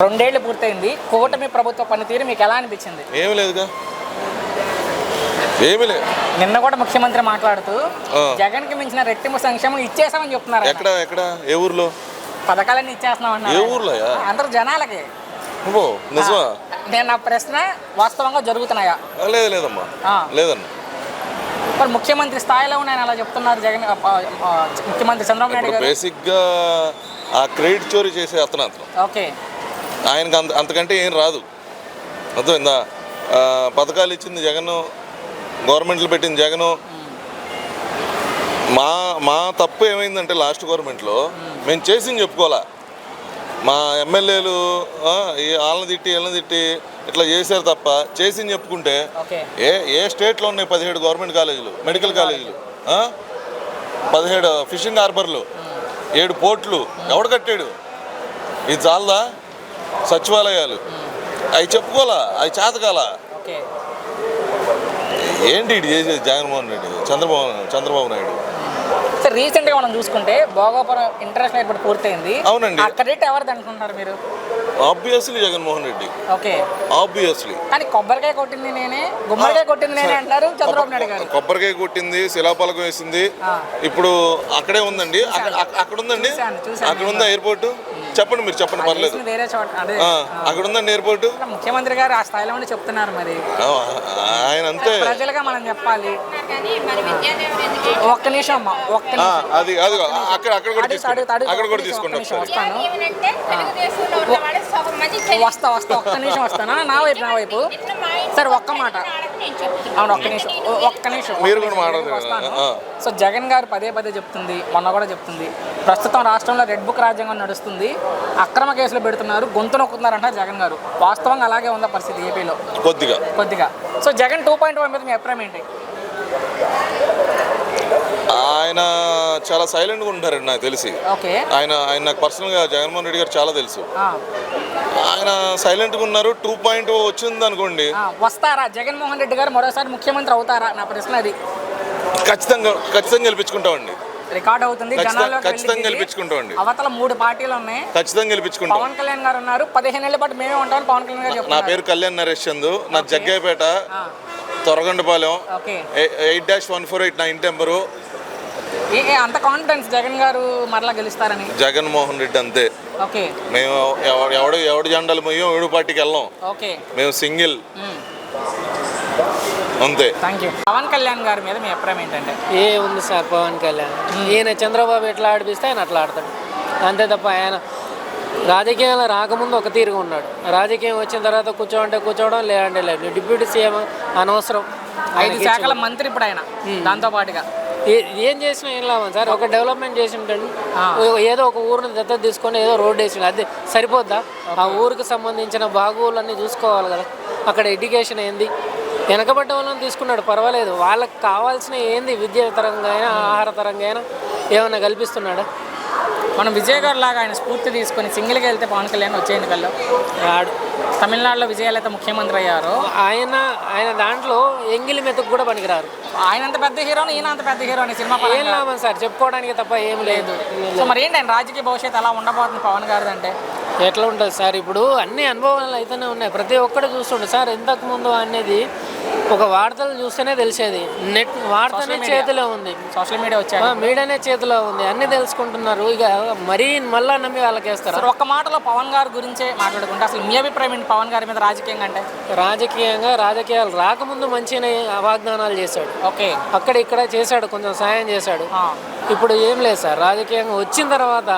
రెండేళ్లు పూర్తయింది. కూటమి ప్రభుత్వ పనితీరు మీకు ఎలా అనిపించింది? ఏమీ లేదుగా, ఏమీ లేదు. నిన్న కూడా ముఖ్యమంత్రి మాట్లాడుతూ జగన్ కి మించిన రెట్టింపు సంక్షేమం ఇచ్చేసామని చెప్తున్నారు. ఎక్కడ ఎక్కడ ఏ ఊర్లో పథకాలన్నీ ఇచ్చేస్తున్నాం అన్నారు. ఏ ఊర్లో? అందరూ జనాలకి. నిజమా? నేను నా ప్రశ్న వాస్తవంగా జరుగుతున్నాయా? లేదు లేదమ్మా, లేదన్నా. మరి ముఖ్యమంత్రి స్థాయిలో ఉన్నాయని అలా చెప్తున్నారు జగన్, ముఖ్యమంత్రి చంద్రబాబు నాయుడు గారు. బేసిక్ గా ఆ క్రెడిట్ చోరీ చేసే అతను. ఓకే, ఆయనకు అంతకంటే ఏం రాదు. అర్థమైందా? పథకాలు ఇచ్చింది జగన్, గవర్నమెంట్లు పెట్టింది జగన్. మా తప్పు ఏమైందంటే లాస్ట్ గవర్నమెంట్లో మేము చేసింది చెప్పుకోవాలా. మా ఎమ్మెల్యేలు వాళ్ళని తిట్టి వీళ్ళని తిట్టి ఇట్లా చేశారు తప్ప చేసింది చెప్పుకుంటే ఏ స్టేట్లో ఉన్నాయి 17 గవర్నమెంట్ కాలేజీలు, మెడికల్ కాలేజీలు, 17 ఫిషింగ్ హార్బర్లు, 7 పోర్ట్లు ఎవడు కట్టాడు? ఇది చాలదా? సచివాలయాలు అవి చెప్పుకోవాలా, అవి చేతకాల. ఏంటి ఇది చేసేది జగన్మోహన్ రెడ్డి, చంద్రబాబు నాయుడు? సార్ రీసెంట్గా మనం చూసుకుంటే భోగాపురం ఇంటర్నేషనల్ ఎయిర్పోర్ట్ పూర్తయింది. అవునండి. ఆ క్రెడిట్ ఎవరిది అనుకుంటున్నారు మీరు? Obviously Jaganmohan Reddy. Okay, obviously. కానీ కొబ్బరికాయ కొట్టింది నేనే, గుమ్మడికాయ కొట్టింది నేనే అంటారు చంద్రబాబు నాయుడు గారు. కొబ్బరికాయ కొట్టింది, శిలాపలకం వేసింది, ఇప్పుడు అక్కడే ఉందండి. అక్కడ ఉందండి, అక్కడ ఉందా ఎయిర్పోర్ట్? చెప్పండి, మీరు చెప్పండి, పర్లేదు. వేరే చోట అక్కడ ఉందండి ఎయిర్పోర్ట్. ముఖ్యమంత్రి గారు ఆ స్థాయిలో ఉండి చెప్తున్నారు. మరి ఆయన అంతే, ప్రజలుగా మనం చెప్పాలి. ఒక్క నిమిషం అమ్మా, ఒక్క అది అది అక్కడ కూడా తీసుకోండి. వస్తా ఒక్క నిమిషం వస్తానా? నా వైపు సరే ఒక్క మాట. అవును, ఒక్క నిమిషం మీరు కూడా మాట్లాడతారు. సో జగన్ గారు పదే చెప్తుంది, మొన్న కూడా చెప్తుంది, ప్రస్తుతం రాష్ట్రంలో రెడ్ బుక్ రాజ్యాంగం నడుస్తుంది, అక్రమ కేసులు పెడుతున్నారు, గొంతు నొక్కుతున్నారు అంటారు జగన్ గారు. వాస్తవంగా అలాగే ఉందా పరిస్థితి ఏపీలో? కొద్దిగా. సో జగన్ 2.1 మీద మీ అభిప్రాయం ఏంటి? ఆయన చాలా సైలెంట్గా ఉంటారండి నాకు తెలిసి. ఆయన నాకు పర్సనల్గా జగన్మోహన్ రెడ్డి గారు చాలా తెలుసు. ఆయన సైలెంట్గా ఉన్నారు. 2.0 వచ్చింది అనుకోండి, వస్తారా జగన్మోహన్ రెడ్డి గారు మరోసారి ముఖ్యమంత్రి అవుతారా? నా ప్రశ్న అది. ఖచ్చితంగా గెలిపించుకుంటామండి. రికార్డ్ అవుతుంది, ఖచ్చితంగా గెలిపించుకుంటామండి. అవతల 3 పార్టీలు ఉన్నాయి, ఖచ్చితంగా గెలిపించుకుంటాం. పవన్ కళ్యాణ్ గారు ఉన్నారు, 15 ఏళ్ల పాటు మేమే ఉంటామని పవన్ కళ్యాణ్ గారు చెప్తున్నారు. నా పేరు కళ్యాణ్ నరేష్ చందు, నా జగ్గయ్యపేట, తొరగండపాలెం, 8-148 నా ఇంటి నెంబరు. అంత కాన్ఫిడెన్స్ జగన్ గారు మరలా గెలుస్తారని? జగన్మోహన్ రెడ్డి అంతే. మేము ఎవడు జెండాలు మొయ్యం, 7 పార్టీకి వెళ్ళాం. మేము సింగిల్, అంతే. పవన్ కళ్యాణ్ గారి మీద మీ అభిప్రాయం ఏంటంటే? ఉంది సార్, పవన్ కళ్యాణ్ ఈయన చంద్రబాబు ఎట్లా ఆడిపిస్తే ఆయన అట్లా ఆడతాడు అంతే తప్ప ఆయన రాజకీయాలు రాకముందు ఒక తీరుగా ఉన్నాడు. రాజకీయం వచ్చిన తర్వాత కూర్చోవడం, లేదంటే లేదు. డిప్యూటీ సీఎం అనవసరం, 5 శాఖల మంత్రి ఇప్పుడు ఆయన. దాంతో పాటుగా ఏం చేసినా ఏం లాభం సార్? ఒక డెవలప్మెంట్ చేసి ఉంటాడు, ఏదో ఒక ఊరిని దత్తత తీసుకొని ఏదో రోడ్డు వేసి అది సరిపోద్దా? ఆ ఊరికి సంబంధించిన బాగోగులన్నీ చూసుకోవాలి కదా. అక్కడ ఎడ్యుకేషన్ ఏంది, వెనకబడ్డ వాళ్ళని తీసుకున్నాడు, పర్వాలేదు. వాళ్ళకి కావాల్సిన ఏంది, విద్యా తరంగా అయినా ఆహార తరంగా అయినా ఏమైనా కల్పిస్తున్నాడా? మనం విజయ్ గారు లాగా ఆయన స్ఫూర్తి తీసుకొని సింగిల్గా వెళ్తే పవన్ కళ్యాణ్ వచ్చే ఎన్నికల్లో రాడు. తమిళనాడులో విజయాలైతే ముఖ్యమంత్రి అయ్యారు. ఆయన దాంట్లో ఎంగిలి మెతుకు కూడా పనికిరారు. ఆయన అంత పెద్ద హీరోని, ఈయన అంత పెద్ద హీరోని సినిమా ఏం లాభం సార్, చెప్పుకోవడానికి తప్ప ఏం లేదు. సో మరి ఏంటి ఆయన రాజకీయ భవిష్యత్తు ఎలా ఉండబోతుంది పవన్ గారిది అంటే? ఎట్లా ఉంటుంది సార్, ఇప్పుడు అన్ని అనుభవాలు అయితేనే ఉన్నాయి. ప్రతి ఒక్కటి చూస్తుండే సార్. ఇంతకుముందు అనేది ఒక వార్తలు చూస్తేనే తెలిసేది. నెట్ వార్తనే చేతిలో ఉంది, సోషల్ మీడియా వచ్చాక మీడియానే చేతిలో ఉంది, అన్ని తెలుసుకుంటున్నారు. ఇక మరీ మళ్ళా నమ్మి వాళ్ళకేస్తారు. ఒక్క మాటలో పవన్ గారి గురించే మాట్లాడుకుంటే అసలు మీ అభిప్రాయం ఏంటి పవన్ గారి మీద రాజకీయంగా అంటే? రాజకీయాలు రాకముందు మంచిగానే వాగ్దానాలు చేశాడు. అక్కడ ఇక్కడ చేశాడు, కొంచెం సాయం చేశాడు. ఇప్పుడు ఏం లేదు సార్. రాజకీయంగా వచ్చిన తర్వాత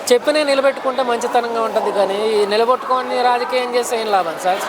చెప్పినే నిలబెట్టుకుంటే మంచితనంగా ఉంటుంది, కానీ నిలబెట్టుకొని రాజకీయం చేస్తే ఏం లాభం సార్?